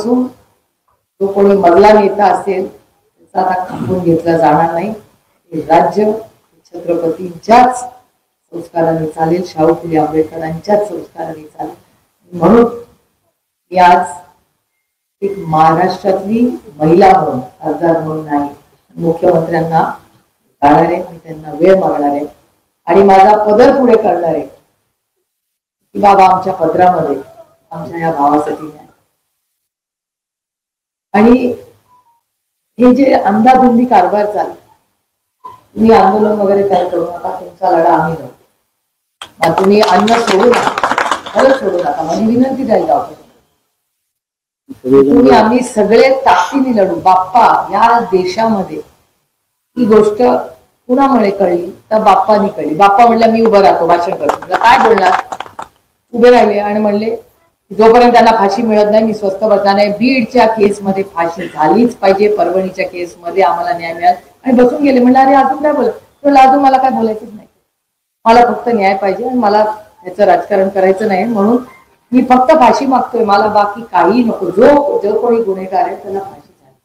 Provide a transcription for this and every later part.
बसून जो कोणी मधला नेता असेल त्याचा आता खपवून घेतला जाणार नाही. हे राज्य छत्रपतींच्याच संस्काराने चालेल, शाहू फुले आंबेडकरांच्याच संस्काराने चालेल. म्हणून मी आज एक महाराष्ट्रातली महिला म्हणून, खासदार म्हणून नाही, मुख्यमंत्र्यांना जाणार आहे, मी त्यांना वेळ मागणार आहे आणि माझा पदर पुढे करणार आहे की बाबा आमच्या पदरामध्ये आमच्या या भावासाठी न्याय. आणि हे जे अंधाधुंदी कारभार चालू, तुम्ही आंदोलन वगैरे काय करू नका, तुमचा लढा आम्ही लढू. मग तुम्ही अन्न सोडू नका, खरंच सोडू नका, माझी विनंती राहील गावकरी. तुम्ही आम्ही सगळे ताकदीने लढू. बाप्पा या देशामध्ये ही गोष्ट कुणामुळे कळली तर बाप्पानी कळली. बाप्पा म्हणलं मी उभं राहतो, भाषण करतो. काय बोलणार? उभे राहिले आणि म्हणले जोपर्यंत त्यांना फाशी मिळत नाही मी स्वस्थ बसणार नाही. बीडच्या केसमध्ये फाशी झालीच पाहिजे, परभणीच्या केसमध्ये आम्हाला न्याय मिळाला आणि बसून गेले. म्हणलं अरे अजून काय बोलत? अजून मला काय बोलायचंच नाही, मला फक्त न्याय पाहिजे आणि मला याचं राजकारण करायचं नाही, म्हणून मी फक्त फाशी मागतोय, मला बाकी काही नको. जो कोणी गुन्हेगार आहे त्याला फाशी झाली.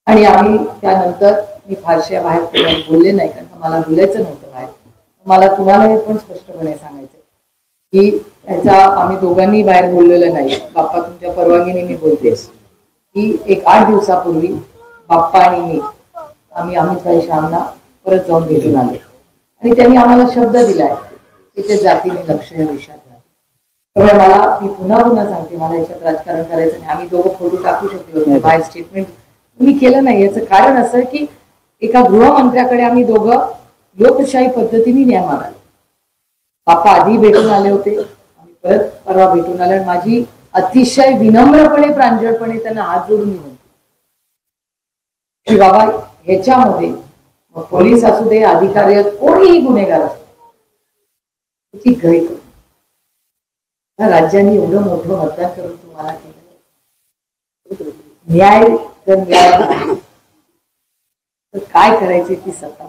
आणि आम्ही त्यानंतर मी फारशा बाहेर बोलले नाही, कारण मला बोलायचं नव्हतं बाहेर. मला तुम्हाला हे पण स्पष्टपणे सांगायचं की त्याचा आम्ही दोघांनी बाहेर बोललेलं नाही. बाप्पा तुमच्या परवानगीने मी बोलतेस की एक 8 दिवसापूर्वी बाप्पा आणि मी आम्ही अमितभाई शहांना परत जाऊन भेटून आले आणि त्यांनी आम्हाला शब्द दिलाय की ते जातीने लक्ष या विषयात. त्यामुळे मला मी पुन्हा सांगते, मला याच्यात राजकारण करायचं नाही. आम्ही दोघं फोटो टाकू शकलो होतो, बाहेर स्टेटमेंट तुम्ही केलं नाही. याचं कारण असं की एका गृहमंत्र्याकडे आम्ही दोघं लोकशाही पद्धतीने न्याय मागायला. बाप्पा आधी भेटून आले होते, आम्ही परत परवा भेटून आले. माझी अतिशय विनम्रपणे प्रांजळपणे त्यांना हात जोडून मी म्हणते की बाबा ह्याच्यामध्ये पोलीस असू दे, अधिकारी कोणीही गुन्हेगार असतो त्याची गय करू. राज्यांनी एवढं मोठं मतदान करून तुम्हाला केलं, न्याय जर मिळाला तर काय करायचे ती सत्ता